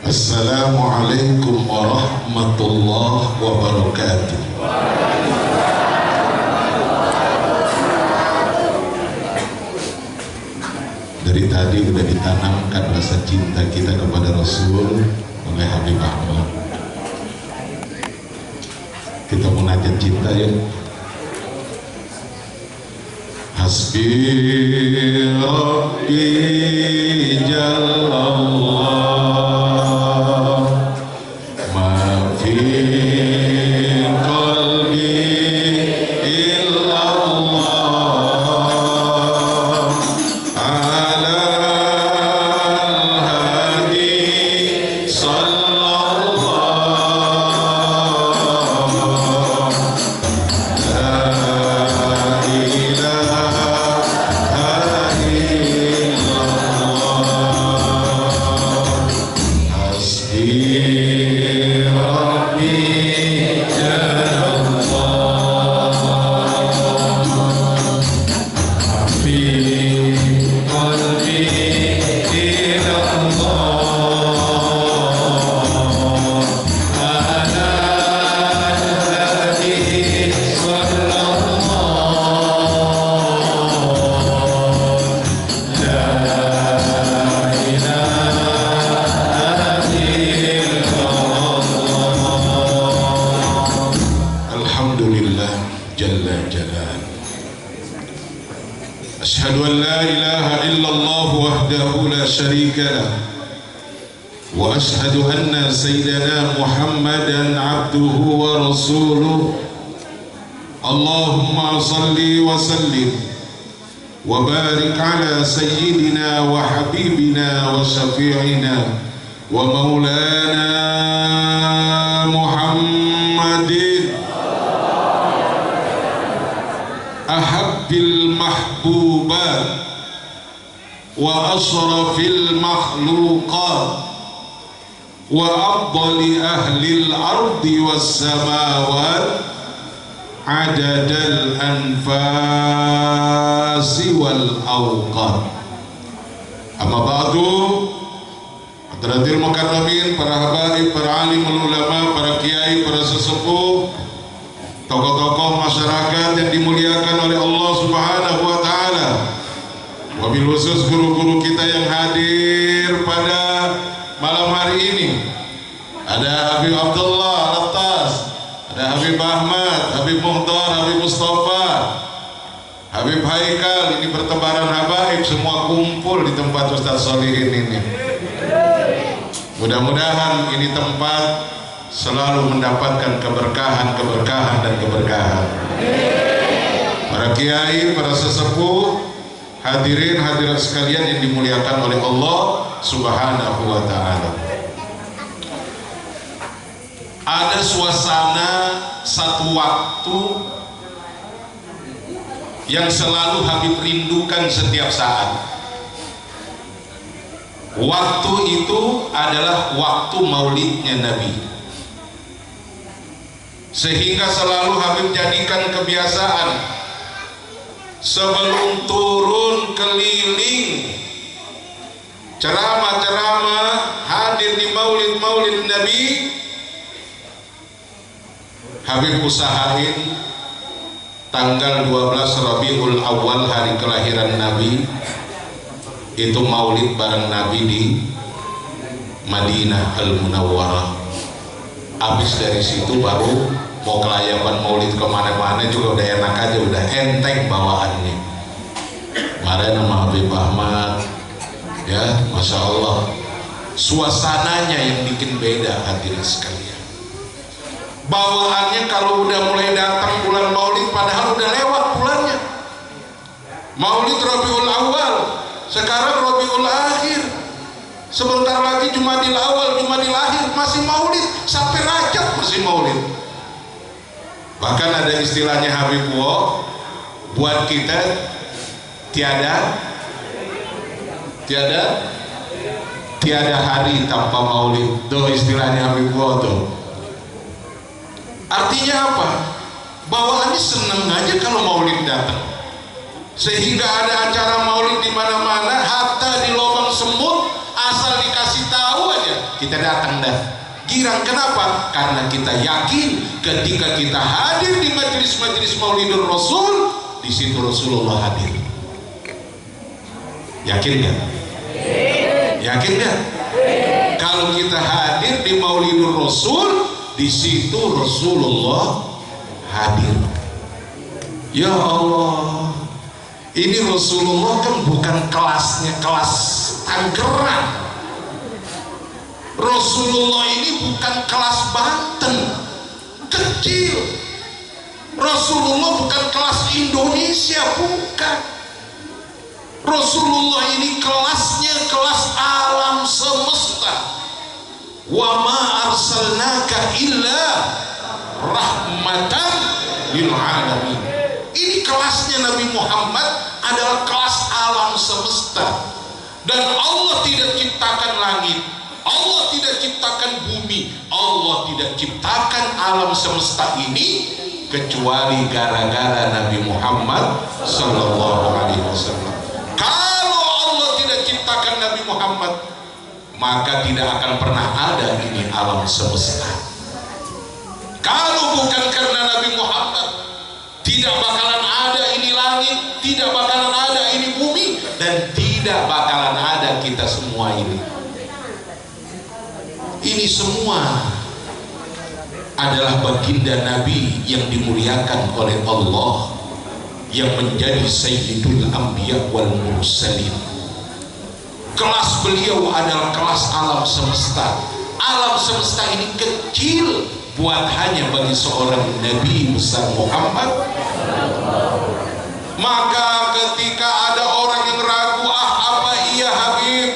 Assalamualaikum warahmatullahi wabarakatuh. Dari tadi sudah ditanamkan rasa cinta kita kepada Rasul oleh Habib Ahmad. Kita munajat cinta ya. Hasbi Rabbi Jallallah ma fi qalbi illallah ala al-hadi sallallahu Asyhadu an la ilaha illallah wahdahu la syarika lah wa asyhadu anna sayyidana Muhammadan abduhu wa rasuluh. Allahumma salli wa sallim wa barik ala sayyidina wa habibina wa syafi'ina wa maulana Muhammadin ahabbil mahbubat wa asrafil makhluqat wa afdali ahlil ardi was samawat adadal anfasi wal awqat. Amma ba'du, hadratil mukarramin, para habaib, para alim ulama, para kiai, para sesepuh, tokoh-tokoh masyarakat yang dimuliakan oleh Allah Subhanahu wa taala. Wabil khusus guru-guru kita yang hadir pada malam hari ini. Ada Habib Abdullah Al-Attas, ada Habib Ahmad, Habib Muhtar, Habib Mustafa, Habib Haikal. Ini pertebaran habaib semua kumpul di tempat Ustaz Solihin ini. Mudah-mudahan ini tempat selalu mendapatkan keberkahan dan keberkahan. Para kiai, para sesepuh, hadirin hadirat sekalian yang dimuliakan oleh Allah Subhanahu wa taala. Ada suasana satu waktu yang selalu Habib rindukan setiap saat. Waktu itu adalah waktu maulidnya Nabi, sehingga selalu Habib jadikan kebiasaan sebelum turun keliling ceramah-ceramah hadir di maulid Nabi, Habib usahain tanggal 12 Rabiul Awal, hari kelahiran Nabi, itu maulid bareng Nabi di Madinah Al-Munawwarah. Habis dari situ baru mau kelayapan maulid kemana-mana juga udah enak aja, udah enteng bawaannya. Kemarin sama Habib Ahmad ya, Masya Allah, suasananya yang bikin beda hadirin sekalian. Bawaannya kalau udah mulai datang bulan maulid, padahal udah lewat bulannya. Maulid Rabiul Awal, sekarang Rabiul Akhir, sebentar lagi Jumadil Awal, Jumadil Akhir, masih maulid, sampai Rajab masih maulid. Bahkan ada istilahnya Habib buat kita tiada hari tanpa maulid. Tuh istilahnya Habib tuh. Artinya apa? Bawaannya seneng aja kalau maulid datang, sehingga ada acara maulid di mana-mana, hatta di lubang semut, asal dikasih tahu aja kita datang dah. Girang kenapa? Karena kita yakin ketika kita hadir di majelis-majelis Maulidur Rasul, di situ Rasulullah hadir. Yakin nggak? Yakin nggak? Kalau kita hadir di Maulidur Rasul, di situ Rasulullah hadir. Ya Allah, ini Rasulullah kan bukan kelasnya kelas Tangerang. Rasulullah ini bukan kelas Banten, kecil. Rasulullah bukan kelas Indonesia, bukan. Rasulullah ini kelasnya kelas alam semesta. Wa ma arsalnaka illa rahmatan lil alamin. Ini kelasnya Nabi Muhammad adalah kelas alam semesta. Dan Allah tidak ciptakan langit, Allah tidak ciptakan bumi, Allah tidak ciptakan alam semesta ini kecuali gara-gara Nabi Muhammad sallallahu alaihi wasallam. Kalau Allah tidak ciptakan Nabi Muhammad, maka tidak akan pernah ada ini alam semesta. Kalau bukan karena Nabi Muhammad, tidak bakalan ada ini langit, tidak bakalan ada ini bumi, dan tidak bakalan ada kita semua ini. Ini semua adalah baginda Nabi yang dimuliakan oleh Allah, yang menjadi Sayyidul Anbiya wal Mursalin. Kelas beliau adalah kelas alam semesta. Alam semesta ini kecil buat hanya bagi seorang Nabi besar Muhammad. Maka ketika ada orang yang ragu, apa iya Habib,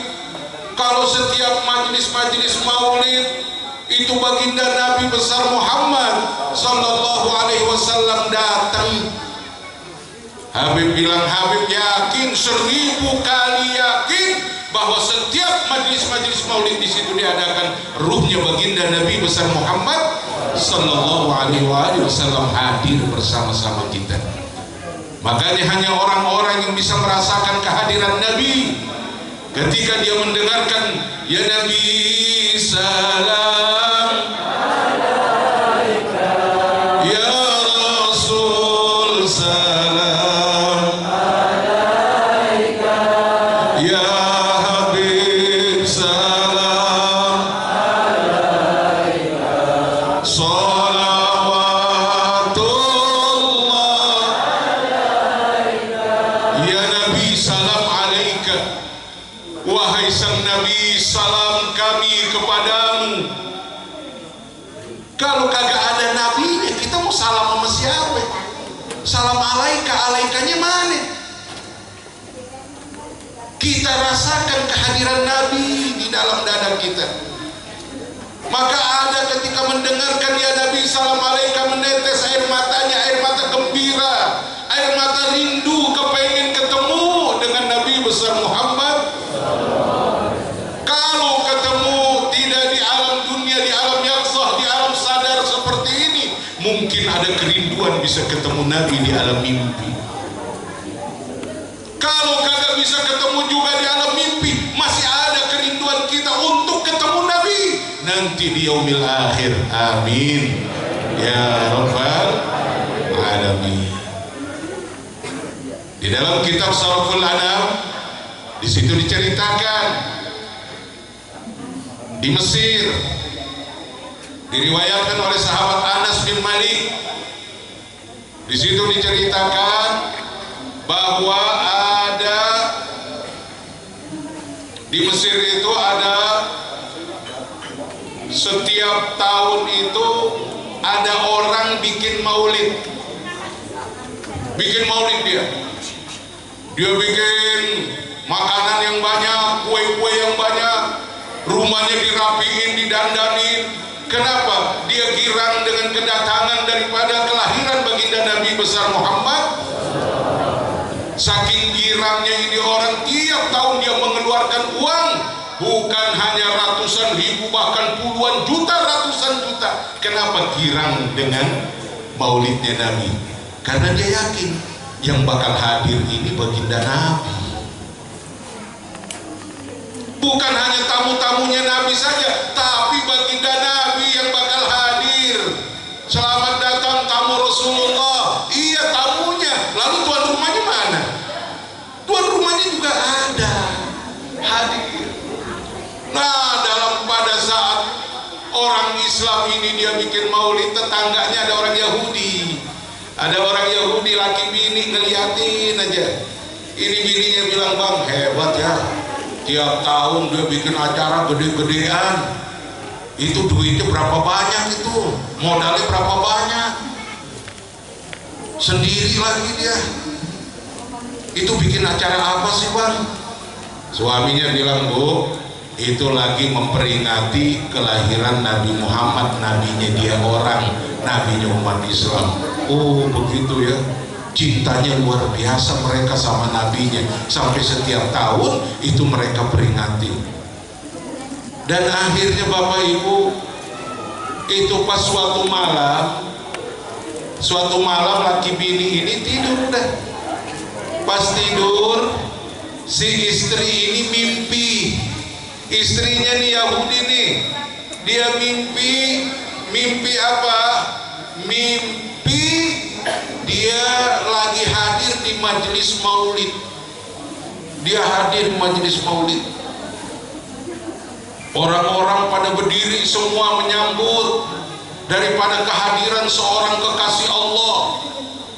kalau setiap majelis-majelis maulid itu baginda Nabi besar Muhammad sallallahu alaihi wasallam datang, Habib bilang, Habib yakin 1000 kali yakin bahwa setiap majelis-majelis maulid di situ diadakan ruhnya baginda Nabi besar Muhammad sallallahu alaihi wasallam hadir bersama-sama kita. Makanya hanya orang-orang yang bisa merasakan kehadiran Nabi ketika dia mendengarkan ya Nabi salam alaika, ya Rasul salam alaika, ya Habib salam alaika, salawatullah alaika, ya Nabi salam alaika, wahai sang Nabi salam kami kepadamu. Kalau kagak ada nabinya, kita mau salam sama siapa? Salam alaika, alaikanya mana? Kita rasakan kehadiran Nabi di dalam dada kita. Maka ada ketika mendengarkan ya Nabi salam alaika, menetes air matanya, air mata gembira, air mata rindu, kepengen ketemu dengan Nabi besar Muhammad. Kalau ketemu tidak di alam dunia, di alam yaksah, di alam sadar seperti ini, mungkin ada kerinduan bisa ketemu Nabi di alam mimpi. Kalau kagak bisa ketemu juga di alam mimpi, masih ada kerinduan kita untuk ketemu Nabi nanti di yaumil akhir. Amin ya rabbal alamin. Di dalam kitab Saraful Anam, di situ diceritakan di Mesir, diriwayatkan oleh sahabat Anas bin Malik. Di situ diceritakan bahwa ada di Mesir itu ada setiap tahun itu ada orang bikin maulid. Bikin maulid dia bikin makanan yang banyak, kue-kue yang banyak, rumahnya dirapiin, didandanin. Kenapa? Dia girang dengan kedatangan daripada kelahiran baginda Nabi besar Muhammad. Saking girangnya ini orang, tiap tahun dia mengeluarkan uang, bukan hanya ratusan ribu, bahkan puluhan juta, ratusan juta. Kenapa girang dengan maulidnya Nabi? Karena dia yakin yang bakal hadir ini baginda Nabi. Bukan hanya tamu-tamunya Nabi saja, tapi baginda Nabi yang bakal hadir. Selamat datang tamu Rasulullah. Iya, tamunya. Lalu tuan rumahnya mana? Tuan rumahnya juga ada, hadir. Nah, pada saat orang Islam ini dia bikin maulid, tetangganya ada orang Yahudi. Ada orang Yahudi laki bini ngeliatin aja. Ini bininya bilang, bang hebat ya, tiap tahun dia bikin acara gede-gedean. Itu duitnya berapa banyak itu, modalnya berapa banyak, sendiri lagi dia. Itu bikin acara apa sih bang? Suaminya bilang, bu, itu lagi memperingati kelahiran Nabi Muhammad, nabinya dia orang, nabinya umat Islam. Oh begitu ya, cintanya luar biasa mereka sama nabinya, sampai setiap tahun itu mereka peringati. Dan akhirnya Bapak Ibu, itu pas suatu malam laki bini ini tidur deh. Pas tidur, si istri ini mimpi. Istrinya nih Yahudi nih, dia mimpi apa? Mimpi dia lagi hadir di majelis maulid. Dia hadir di majelis maulid. Orang-orang pada berdiri semua menyambut daripada kehadiran seorang kekasih Allah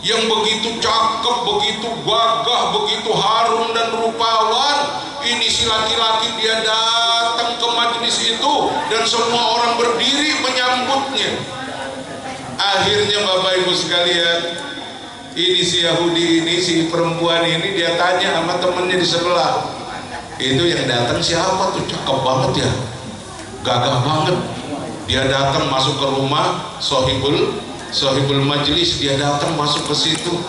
yang begitu cakep, begitu gagah, begitu harum dan rupawan. Ini si laki-laki dia datang ke majelis itu dan semua orang berdiri menyambutnya. Akhirnya Bapak Ibu sekalian, ini si Yahudi ini, si perempuan ini, dia tanya sama temennya di sebelah, itu yang datang siapa tuh, cakep banget ya, gagah banget. Dia datang masuk ke rumah sohibul majelis, dia datang masuk ke situ,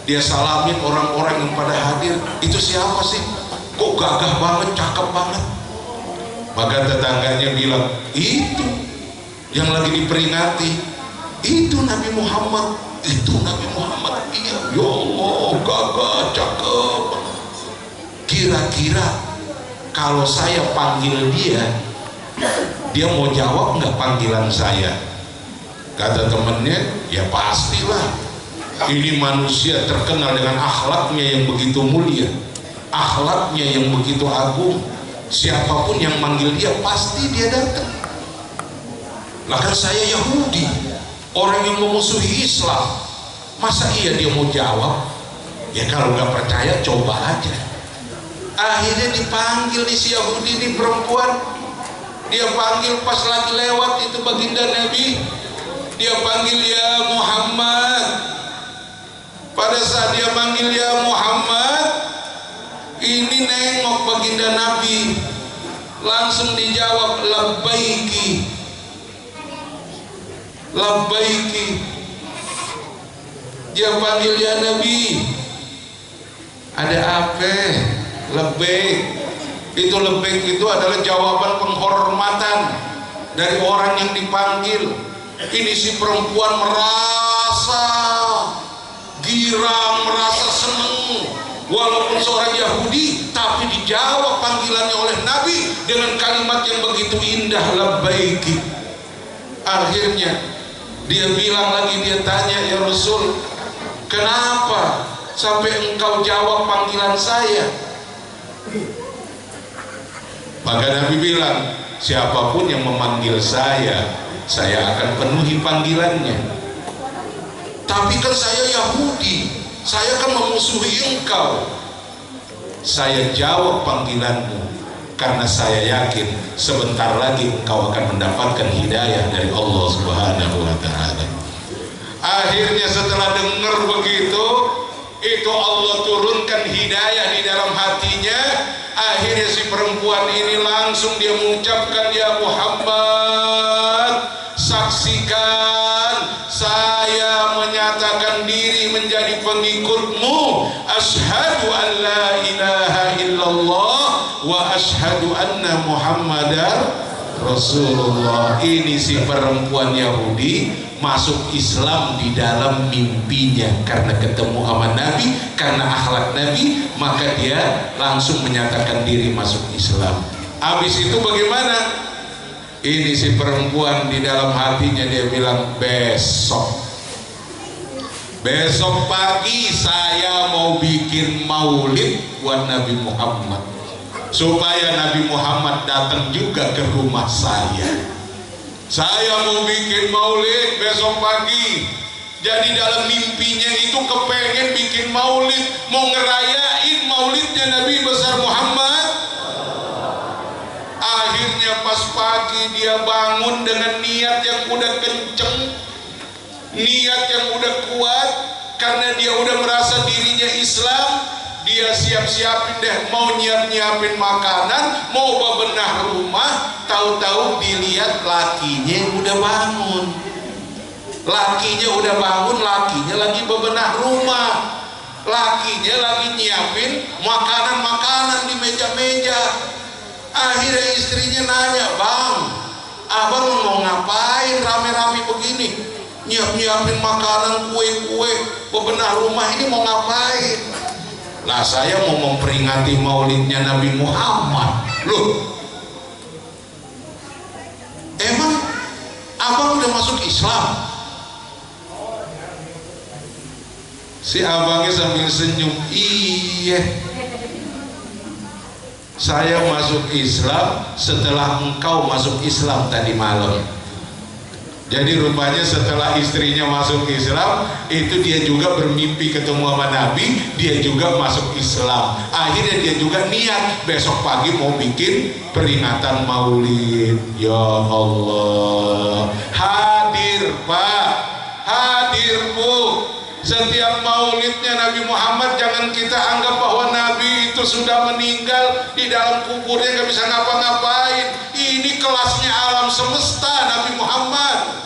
dia salamin orang-orang yang pada hadir. Itu siapa sih, kok gagah banget, cakep banget? Maka tetangganya bilang, itu yang lagi diperingati, itu Nabi Muhammad. Itu Nabi Muhammad. Iya, ya Allah, gagah, cakep. Kira-kira kalau saya panggil dia mau jawab nggak panggilan saya? Kata temennya, ya pastilah. Ini manusia terkenal dengan akhlaknya yang begitu mulia, akhlaknya yang begitu agung. Siapapun yang manggil dia pasti dia datang. Lah kan saya Yahudi, orang yang memusuhi Islam, masa iya dia mau jawab? Ya kalau nggak percaya coba aja. Akhirnya dipanggil nih si Yahudi ini perempuan. Dia panggil pas lagi lewat itu baginda Nabi. Dia panggil ya Muhammad. Pada saat dia panggil ya Muhammad, ini nengok baginda Nabi, langsung dijawab labbaiki, labbaiki. Dia panggil ya Nabi, ada apa? Labbaik. Itu labbaik itu adalah jawaban penghormatan dari orang yang dipanggil. Ini si perempuan merasa girang, merasa seneng, walaupun seorang Yahudi, tapi dijawab panggilannya oleh Nabi dengan kalimat yang begitu indah, labbaiki. Akhirnya dia bilang lagi, dia tanya, ya Rasul, kenapa sampai engkau jawab panggilan saya? Maka Nabi bilang, siapapun yang memanggil saya akan penuhi panggilannya. Tapi kan saya Yahudi, saya kan memusuhi engkau. Saya jawab panggilanmu karena saya yakin sebentar lagi engkau akan mendapatkan hidayah dari Allah Subhanahu wa Ta'ala. Akhirnya setelah dengar begitu, itu Allah turunkan hidayah di dalam hatinya. Akhirnya si perempuan ini langsung dia mengucapkan, ya Muhammad, saksikan saya menyatakan diri menjadi pengikutmu. Asyhadu an la ilaha illallah wa asyhadu anna Muhammadar Rasulullah. Ini si perempuan Yahudi masuk Islam di dalam mimpinya karena ketemu sama Nabi, karena akhlak Nabi, maka dia langsung menyatakan diri masuk Islam. Habis itu bagaimana? Ini si perempuan di dalam hatinya dia bilang, besok pagi saya mau bikin maulid buat Nabi Muhammad, supaya Nabi Muhammad datang juga ke rumah saya. Saya mau bikin maulid besok pagi. Jadi dalam mimpinya itu kepengen bikin maulid, mau ngerayain maulidnya Nabi besar Muhammad. Akhirnya pas pagi dia bangun dengan niat yang udah kenceng, niat yang udah kuat, karena dia udah merasa dirinya Islam. Dia siap-siapin deh, mau nyiapin makanan, mau bebenah rumah. Tahu-tahu dilihat lakinya udah bangun. Lakinya udah bangun, lakinya lagi bebenah rumah, lakinya lagi nyiapin makanan-makanan di meja-meja. Akhirnya istrinya nanya, bang, abang mau ngapain rame-rame begini? Nyiapin makanan, kue-kue, bebenah rumah, ini mau ngapain? Lah saya mau memperingati maulidnya Nabi Muhammad. Loh, emang abang udah masuk Islam? Si abangnya sambil senyum, iya, saya masuk Islam setelah engkau masuk Islam tadi malam. Jadi rupanya setelah istrinya masuk Islam, itu dia juga bermimpi ketemu sama Nabi, dia juga masuk Islam. Akhirnya dia juga niat besok pagi mau bikin peringatan maulid. Ya Allah, hadir Pak, hadir Bu. Setiap maulidnya Nabi Muhammad jangan kita anggap bahwa Nabi itu sudah meninggal, di dalam kuburnya gak bisa ngapa-ngapain. Ini kelasnya alam semesta Nabi Muhammad,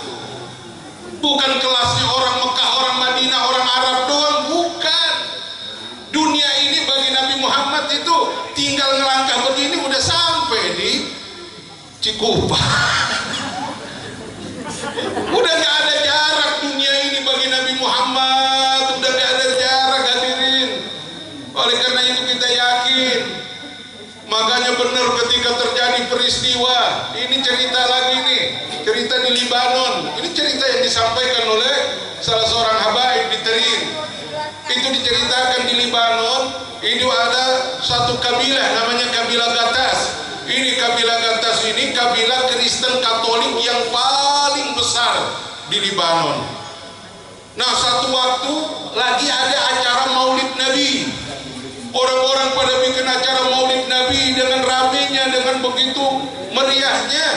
bukan kelasnya orang Mekah, orang Madinah, orang Arab doang, bukan. Dunia ini bagi Nabi Muhammad itu tinggal ngelangkah begini udah sampai di Cikupa. Udah gak ada jarak dunia ini bagi Nabi Muhammad, udah gak ada jarak hadirin. Oleh karena itu kita yakin, makanya benar ketika terjadi peristiwa ini, cerita lagi nih, cerita di Libanon. Ini cerita yang disampaikan oleh salah seorang habaib di Terin. Itu diceritakan di Libanon, ini ada satu kabilah namanya kabilah Gatas. Ini kabilah Gatas ini kabilah Kristen Katolik yang paling besar di Libanon. Nah, satu waktu lagi ada acara Maulid Nabi. Orang-orang pada bikin acara Maulid Nabi dengan ramenya, dengan begitu meriahnya.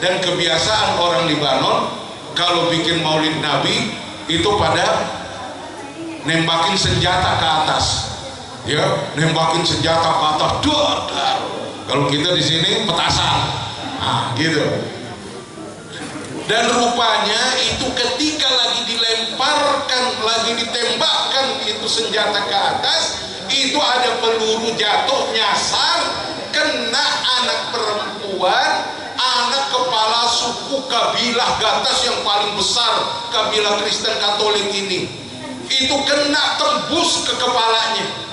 Dan kebiasaan orang Libanon kalau bikin Maulid Nabi itu pada nembakin senjata ke atas. Ya, nembakin senjata ke atas. Dar. Kalau kita di sini petasan, nah gitu. Dan rupanya itu ketika lagi dilemparkan, lagi ditembakkan itu senjata ke atas, itu ada peluru jatuh nyasar, kena anak perempuan, anak kepala suku kabilah Gatas yang paling besar, kabilah Kristen Katolik ini. Itu kena tembus ke kepalanya.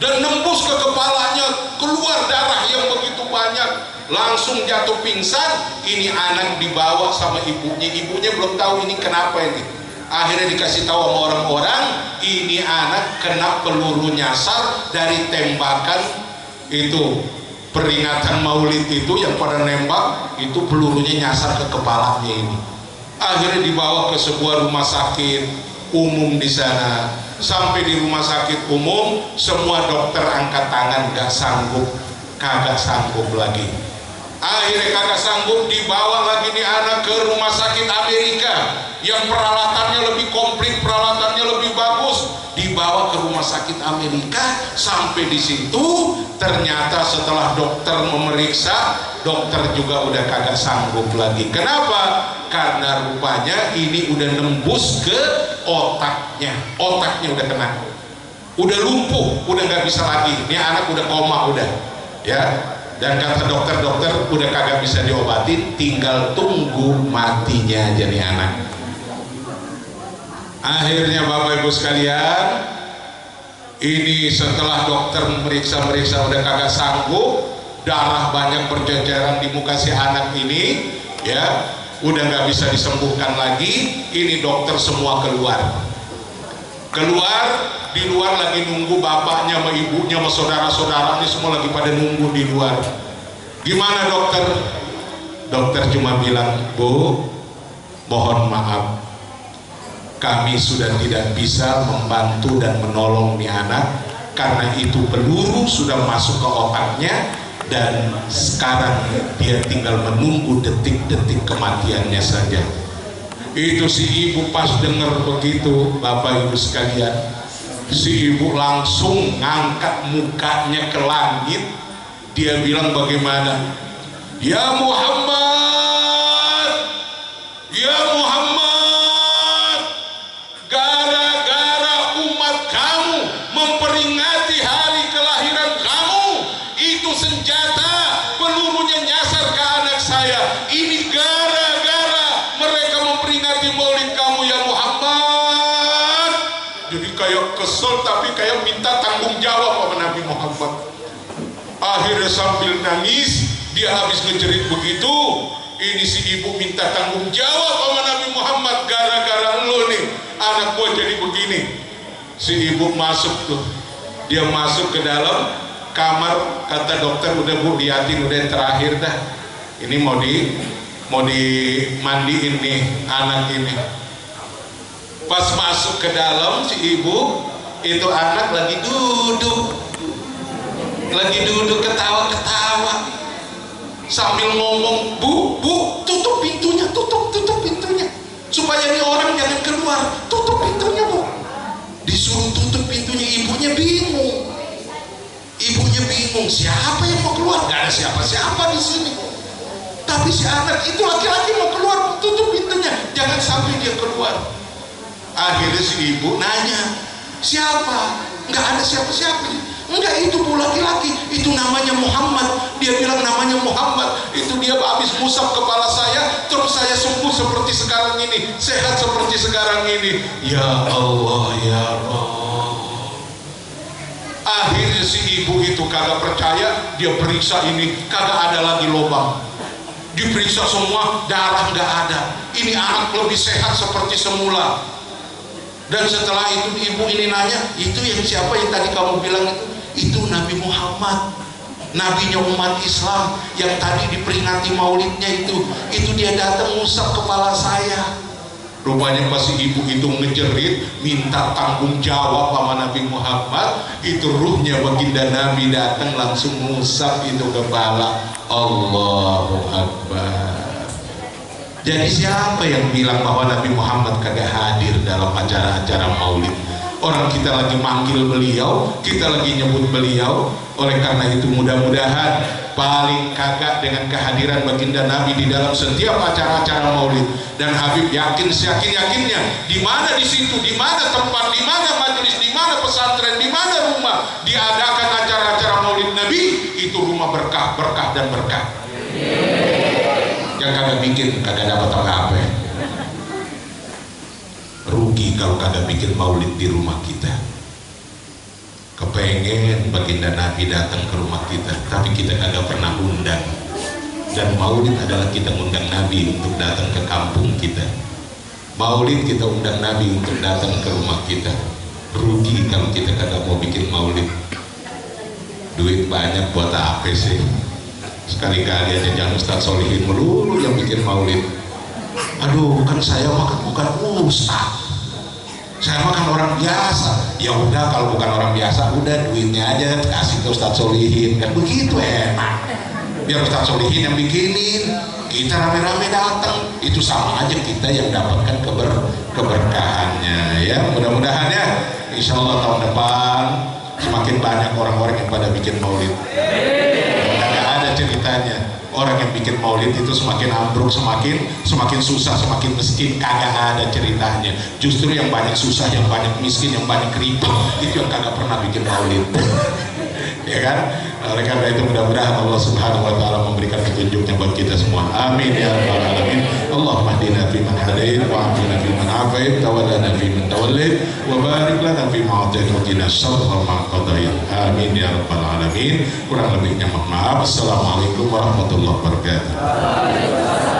Dan nembus ke kepalanya, keluar darah yang begitu banyak, langsung jatuh pingsan. Ini anak dibawa sama ibunya, ibunya belum tahu ini kenapa ini. Akhirnya dikasih tahu sama orang-orang, ini anak kena peluru nyasar dari tembakan itu, peringatan Maulid itu yang pada nembak itu pelurunya nyasar ke kepalanya ini. Akhirnya dibawa ke sebuah rumah sakit umum di sana. Sampai di rumah sakit umum, semua dokter angkat tangan, kagak sanggup lagi. Akhirnya kagak sanggup, dibawa lagi nih anak ke rumah sakit Amerika yang peralatannya lebih komplit, peralatannya lebih bagus. Dibawa ke rumah sakit Amerika, sampai di situ ternyata setelah dokter memeriksa, dokter juga udah kagak sanggup lagi. Kenapa? Karena rupanya ini udah nembus ke otaknya udah kena, udah lumpuh, udah nggak bisa lagi. Ini anak udah koma udah, ya. Dan kata dokter udah kagak bisa diobatin, tinggal tunggu matinya aja nih anak. Akhirnya Bapak Ibu sekalian, ini setelah dokter meriksa udah kagak sanggup, darah banyak berceceran di muka si anak ini, ya udah nggak bisa disembuhkan lagi. Ini dokter semua keluar di luar, lagi nunggu bapaknya sama ibunya sama saudara-saudaranya semua lagi pada nunggu di luar. Gimana dokter? Dokter cuma bilang, Bu, mohon maaf, kami sudah tidak bisa membantu dan menolong nih anak karena itu peluru sudah masuk ke otaknya dan sekarang dia tinggal menunggu detik-detik kematiannya saja. Itu si ibu pas dengar begitu, Bapak Ibu sekalian, si ibu langsung ngangkat mukanya ke langit. Dia bilang bagaimana? Ya Muhammad, ya Muhammad, gara-gara umat kamu memperingati hari kelahiran kamu, itu senjata pelurunya nyasar ke anak saya. Ini gara-gara mereka memperingati maulid kamu ya Muhammad. Jadi kayak kesel tapi kayak minta tanggung jawab sama Nabi Muhammad. Akhirnya sambil nangis dia habis ngejerit begitu, ini si ibu minta tanggung jawab sama Nabi Muhammad, gara-gara lo nih anak gua jadi begini. Si ibu masuk tuh, dia masuk ke dalam kamar, kata dokter, udah Bu liatin, udah terakhir dah, ini mau dimandiin nih anak ini. Pas masuk ke dalam si ibu, itu anak lagi duduk ketawa-ketawa sambil ngomong, Bu, tutup pintunya, tutup pintunya supaya ini orang jangan keluar, tutup pintunya Bu. Disuruh tutup pintunya, ibunya bingung, siapa yang mau keluar? Gak ada siapa-siapa di sini. Tapi si anak itu laki-laki mau keluar, tutup pintunya, jangan sampai dia keluar. Akhirnya si ibu nanya, siapa? Nggak ada siapa-siapa. Enggak, itu Bu laki-laki, itu namanya Muhammad. Dia bilang namanya Muhammad. Itu dia habis musab kepala saya, terus saya sembuh seperti sekarang ini, sehat seperti sekarang ini. Ya Allah, ya Allah. Akhirnya si ibu itu kagak percaya, dia periksa ini, kagak ada lagi lubang. Diperiksa semua, darah nggak ada. Ini anak lebih sehat seperti semula. Dan setelah itu ibu ini nanya, itu yang siapa yang tadi kamu bilang itu Nabi Muhammad, nabinya umat Islam yang tadi diperingati maulidnya itu dia datang ngusap kepala saya. Rupanya pas ibu itu ngejerit minta tanggung jawab sama Nabi Muhammad, itu ruhnya baginda Nabi datang langsung ngusap itu kepala. Allahu Akbar. Jadi siapa yang bilang bahwa Nabi Muhammad kagak hadir dalam acara-acara maulid? Orang kita lagi manggil beliau, kita lagi nyebut beliau. Oleh karena itu mudah-mudahan paling kagak dengan kehadiran baginda Nabi di dalam setiap acara-acara maulid. Dan Habib yakin seyakin-yakinnya, di mana di situ, di mana tempat, di mana majelis, di mana pesantren, di mana rumah diadakan acara-acara maulid Nabi, itu rumah berkah, berkah dan berkah. Yang kagak bikin kagak dapat apa-apa. Rugi kalau kagak bikin maulid di rumah kita. Kepengen baginda Nabi datang ke rumah kita, tapi kita kagak pernah undang. Dan maulid adalah kita undang Nabi untuk datang ke kampung kita. Maulid kita undang Nabi untuk datang ke rumah kita. Rugi kalau kita kagak mau bikin maulid. Duit banyak buat apa sih? Sekali-kali aja jangan Ustaz Solihin melulu yang bikin maulid. Aduh, kan saya bukan ustaz, saya makan orang biasa. Ya udah, kalau bukan orang biasa udah duitnya aja kasih ke Ustaz Solihin, kan begitu enak. Biar Ustaz Solihin yang bikinin, kita rame-rame datang, itu sama aja kita yang dapatkan keberkahannya. Ya mudah-mudahan ya, insya Allah tahun depan semakin banyak orang-orang yang pada bikin maulid. Ceritanya orang yang bikin maulid itu semakin ambruk, semakin susah, semakin miskin, kagak ada ceritanya. Justru yang banyak susah, yang banyak miskin, yang banyak ribet, itu yang kagak pernah bikin maulid. Ya kan? Oleh karena itu mudah-mudahan Allah Subhanahu wa taala memberikan petunjuknya buat kita semua. Amin ya rabbal alamin. Allahumma hdina fi man hadait wa afina fi man afait, tawallana fi man tawallait, wa barik lana fi ma atait wa qina syarra ma qadait. Amin ya rabbal alamin. Kurang lebihnya mohon maaf. Assalamualaikum warahmatullahi wabarakatuh.